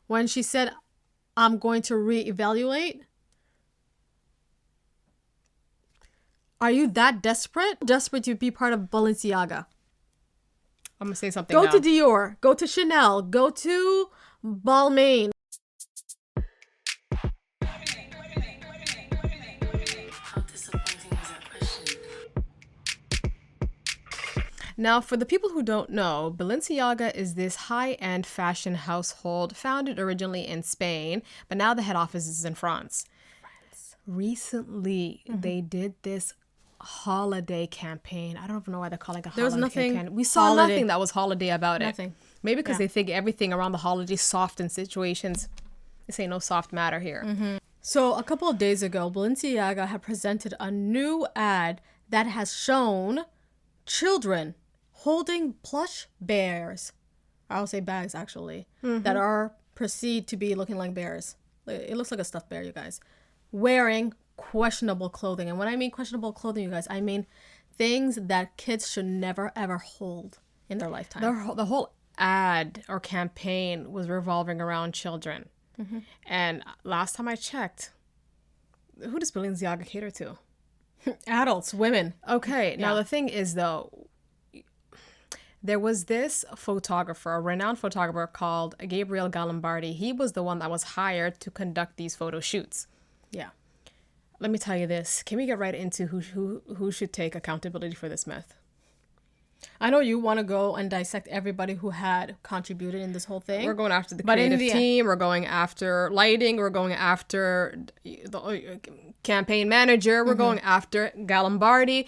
when she said, I'm going to reevaluate? Are you that desperate? Desperate to be part of Balenciaga? I'm gonna say something Go now. to Dior. Go to Chanel. Go to Balmain. Now, for the people who don't know, Balenciaga is this high-end fashion household founded originally in Spain, but now the head office is in France. Recently, they did this holiday campaign. I don't even know why they're calling it a There was holiday nothing campaign. We saw holiday. nothing that was holiday about Nothing. it. Maybe because Yeah. they think everything around the holiday soft in situations. This ain't no soft matter here. So a couple of days ago, Balenciaga had presented a new ad that has shown children holding plush bears. I'll say bags, actually, that are perceived to be looking like bears. It looks like a stuffed bear, you guys. Wearing questionable clothing. And when I mean questionable clothing, you guys, I mean things that kids should never, ever hold in their lifetime. The whole ad or campaign was revolving around children. And last time I checked, who does Balenciaga cater to? Adults, women. Okay, now Yeah. the thing is though, there was this photographer, a renowned photographer called Gabriel Galimbardi. He was the one that was hired to conduct these photo shoots. Yeah. Let me tell you this. Can we get right into who should take accountability for this myth? I know you want to go and dissect everybody who had contributed in this whole thing. We're going after the But in creative the- team. We're going after lighting. We're going after the campaign manager. We're going after Galimbardi.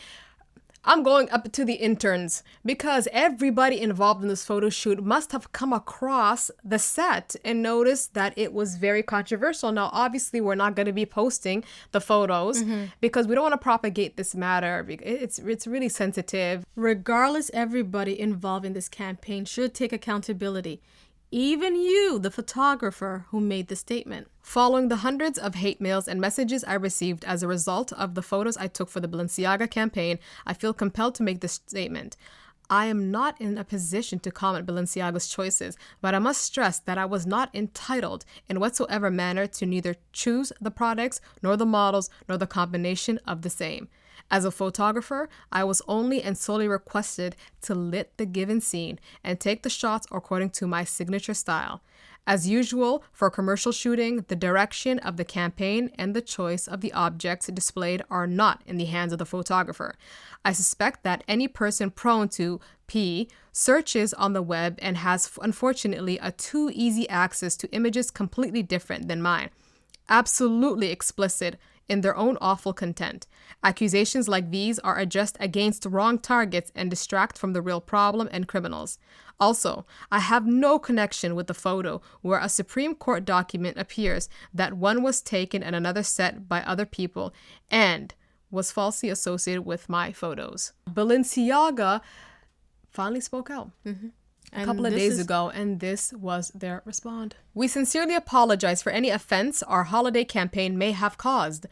I'm going up to the interns because everybody involved in this photo shoot must have come across the set and noticed that it was very controversial. Now, obviously, we're not going to be posting the photos because we don't want to propagate this matter. It's really sensitive. Regardless, everybody involved in this campaign should take accountability. Even you, the photographer who made the statement. Following the hundreds of hate mails and messages I received as a result of the photos I took for the Balenciaga campaign, I feel compelled to make this statement. I am not in a position to comment Balenciaga's choices, but I must stress that I was not entitled in whatsoever manner to neither choose the products, nor the models, nor the combination of the same. As a photographer, I was only and solely requested to lit the given scene and take the shots according to my signature style. As usual, for commercial shooting, the direction of the campaign and the choice of the objects displayed are not in the hands of the photographer. I suspect that any person prone to P searches on the web and has unfortunately a too easy access to images completely different than mine. Absolutely explicit in their own awful content. Accusations like these are just against wrong targets and distract from the real problem and criminals. Also, I have no connection with the photo where a Supreme Court document appears that one was taken and another set by other people and was falsely associated with my photos. Balenciaga finally spoke out. A couple of days ago, and this was their response. We sincerely apologize for any offense our holiday campaign may have caused.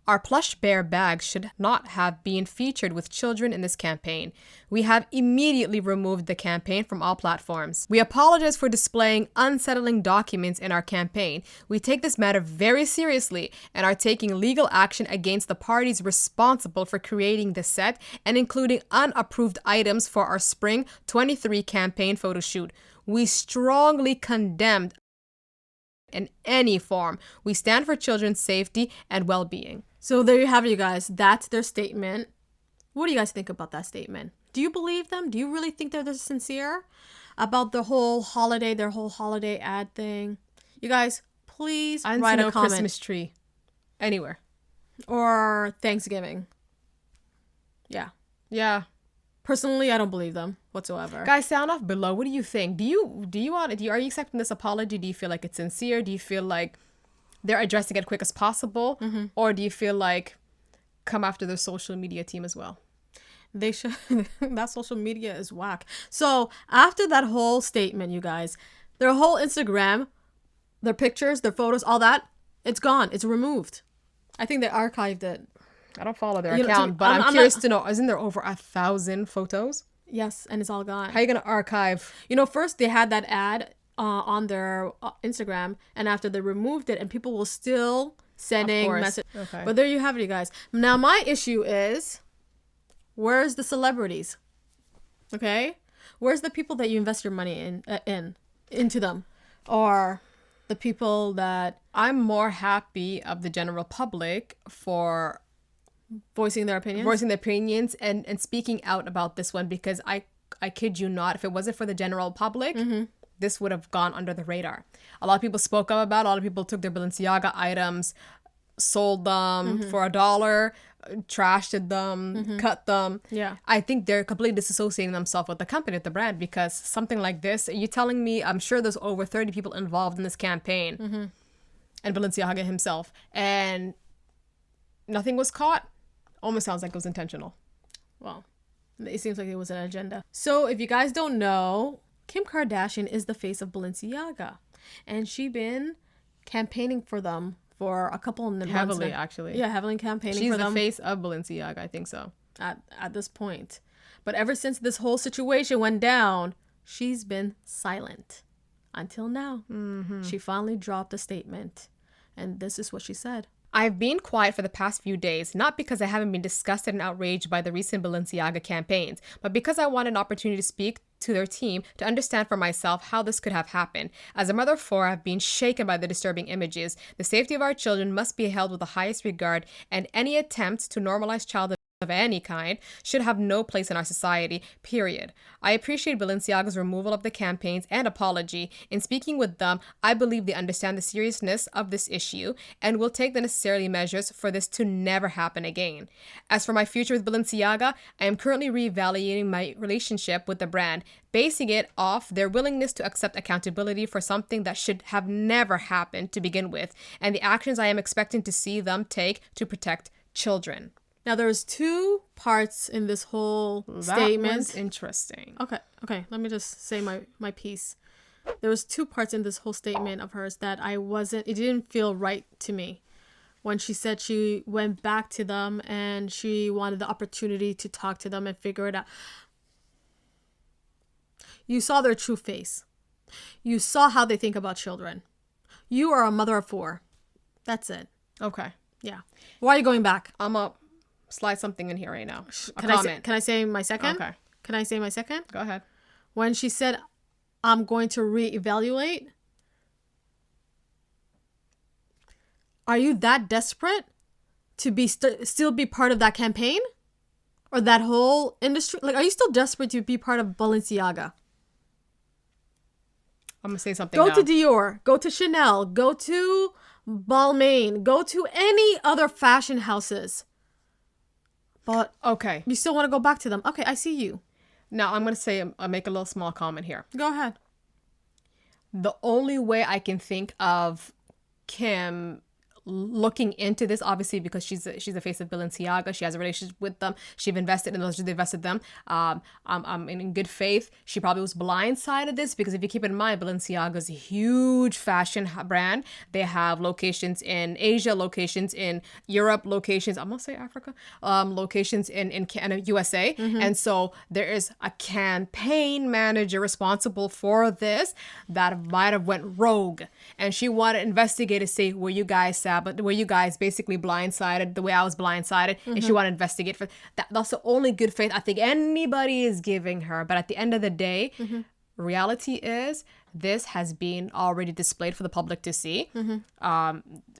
Our plush bear bags should not have been featured with children in this campaign. We have immediately removed the campaign from all platforms. We apologize for displaying unsettling documents in our campaign. We take this matter very seriously and are taking legal action against the parties responsible for creating the set and including unapproved items for our Spring 23 campaign photo shoot. We strongly condemn in any form. We stand for children's safety and well-being. So there you have it, you guys. That's their statement. What do you guys think about that statement? Do you believe them? Do you really think they're sincere about their whole holiday ad thing? You guys, please I didn't write see a no comment. Christmas tree anywhere. Or Thanksgiving. Yeah. Yeah. Personally, I don't believe them whatsoever. Guys, sound off below. What do you think? Are you accepting this apology? Do you feel like it's sincere? Do you feel like they're addressing it quick as possible? Or do you feel like come after their social media team as well? They should. That social media is whack. So after that whole statement, you guys, their whole Instagram, their pictures, their photos, all that, it's gone. It's removed. I think they archived it. I don't follow their You know, account, but I'm curious to know, isn't there over 1,000 photos? Yes, and it's all gone. How are you going to archive? You know, first they had that ad on their Instagram, and after they removed it, and people were still sending messages. Okay. But there you have it, you guys. Now my issue is, where's the celebrities? Okay, where's the people that you invest your money into them, or the people that I'm more happy of the general public for voicing their opinions, and speaking out about this one, because I kid you not, if it wasn't for the general public, this would have gone under the radar. A lot of people spoke up about it. A lot of people took their Balenciaga items, sold them for $1, trashed them, cut them. Yeah. I think they're completely disassociating themselves with the company, with the brand, because something like this, you telling me, I'm sure there's over 30 people involved in this campaign, and Balenciaga himself, and nothing was caught. Almost sounds like it was intentional. Well, it seems like it was an agenda. So if you guys don't know, Kim Kardashian is the face of Balenciaga, and she been campaigning for them for a couple of months Heavily, now. actually. Yeah, heavily campaigning She's for them. the face of Balenciaga, I think so. At this point. But ever since this whole situation went down, she's been silent until now. She finally dropped a statement, and this is what she said. I've been quiet for the past few days, not because I haven't been disgusted and outraged by the recent Balenciaga campaigns, but because I want an opportunity to speak to their team to understand for myself how this could have happened. As a mother of 4, I've been shaken by the disturbing images. The safety of our children must be held with the highest regard, and any attempt to normalize child of any kind should have no place in our society, period. I appreciate Balenciaga's removal of the campaigns and apology. In speaking with them, I believe they understand the seriousness of this issue and will take the necessary measures for this to never happen again. As for my future with Balenciaga, I am currently reevaluating my relationship with the brand, basing it off their willingness to accept accountability for something that should have never happened to begin with, and the actions I am expecting to see them take to protect children. Now, there's 2 parts in this whole statement. That was interesting. Okay. Let me just say my piece. There was 2 parts in this whole statement of hers that it didn't feel right to me. When she said she went back to them and she wanted the opportunity to talk to them and figure it out. You saw their true face. You saw how they think about children. You are a mother of 4. That's it. Okay. Yeah. Why are you going back? I'm up. Slide something in here right now. Can I say my second? Okay. Can I say my second? Go ahead. When she said, I'm going to reevaluate. Are you that desperate to be still be part of that campaign? Or that whole industry? Like, are you still desperate to be part of Balenciaga? I'm going to say something Go now. to Dior. Go to Chanel. Go to Balmain. Go to any other fashion houses. But okay, you still want to go back to them. Okay, I see you. Now I'm going to say, I'll make a little small comment here. Go ahead. The only way I can think of Kim looking into this, obviously, because she's the face of Balenciaga, she has a relationship with them, she's invested in those, they invested them. In good faith, she probably was blindsided this, because if you keep in mind, Balenciaga's a huge fashion brand. They have locations in Asia, locations in Europe, locations, I'm gonna say Africa, locations in Canada, USA, and so there is a campaign manager responsible for this that might have went rogue, and she wanted to investigate to say, were you guys but were you guys basically blindsided the way I was blindsided? And she wanted to investigate for that. That's the only good faith I think anybody is giving her. But at the end of the day, reality is this has been already displayed for the public to see.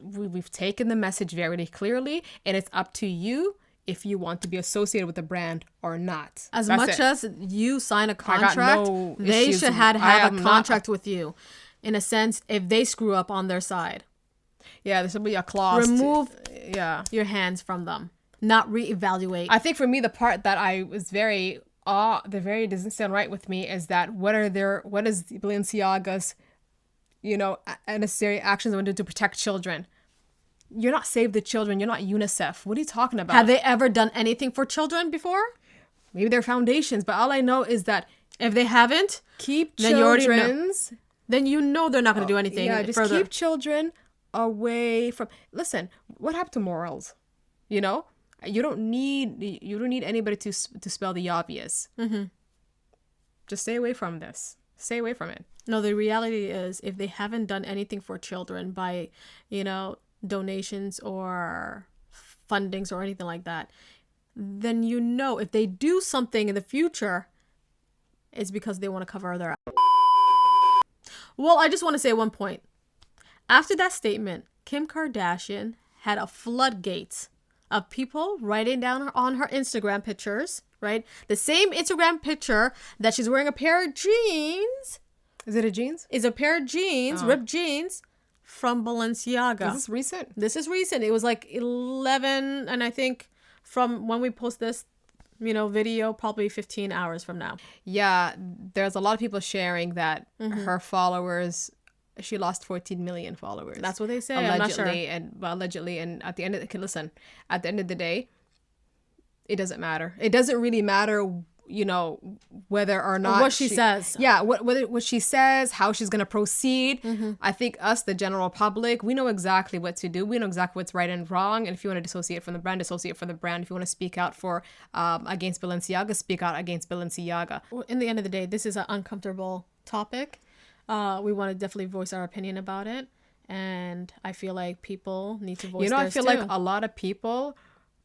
We've taken the message very clearly, and it's up to you if you want to be associated with the brand or not. As much as you sign a contract, they issues. should have a contract with you. In a sense, if they screw up on their side. Yeah, there should be a clause. Remove your hands from them. Not reevaluate. I think for me, the part that I was very doesn't sound right with me is that what is Balenciaga's, necessary actions to protect children? You're not Save the Children. You're not UNICEF. What are you talking about? Have they ever done anything for children before? Maybe they're foundations, but all I know is that if they haven't, keep then children's. Then you know they're not going to do anything. Yeah, just further. keep children away from. Listen, what happened to morals? You don't need anybody to spell the obvious. Just stay away from this. Stay away from it. No, the reality is if they haven't done anything for children by, donations or fundings or anything like that, then if they do something in the future, it's because they want to cover their ass. Well, I just want to say one point. After that statement, Kim Kardashian had a floodgates of people writing down on her Instagram pictures, right? The same Instagram picture that she's wearing a pair of jeans. Is it a jeans? Is a pair of jeans, ripped jeans from Balenciaga. Is this recent? This is recent. It was like 11, and I think from when we post this, video, probably 15 hours from now. Yeah, there's a lot of people sharing that her followers, she lost 14 million followers. That's what they say. Allegedly, I'm not sure. Allegedly, and at the end of at the end of the day, it doesn't matter. It doesn't really matter, whether or not what she says. Yeah, what she says, how she's gonna proceed. I think us, the general public, we know exactly what to do. We know exactly what's right and wrong. And if you want to dissociate from the brand, dissociate from the brand. If you want to speak out for against Balenciaga, speak out against Balenciaga. Well, in the end of the day, this is an uncomfortable topic. We want to definitely voice our opinion about it, and I feel like people need to voice. I feel too. like a lot of people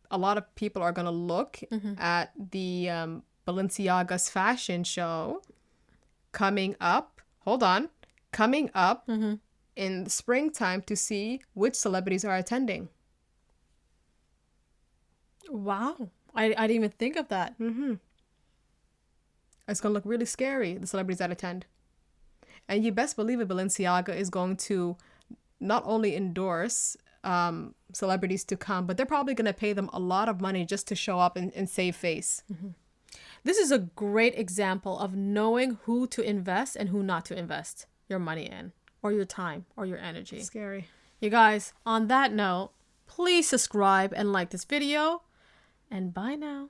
are gonna look at the Balenciaga's fashion show coming up in the springtime to see which celebrities are attending. Wow, I didn't even think of that. It's gonna look really scary, the celebrities that attend. And you best believe it, Balenciaga is going to not only endorse celebrities to come, but they're probably going to pay them a lot of money just to show up and save face. This is a great example of knowing who to invest and who not to invest your money in, or your time, or your energy. Scary. You guys, on that note, please subscribe and like this video, and bye now.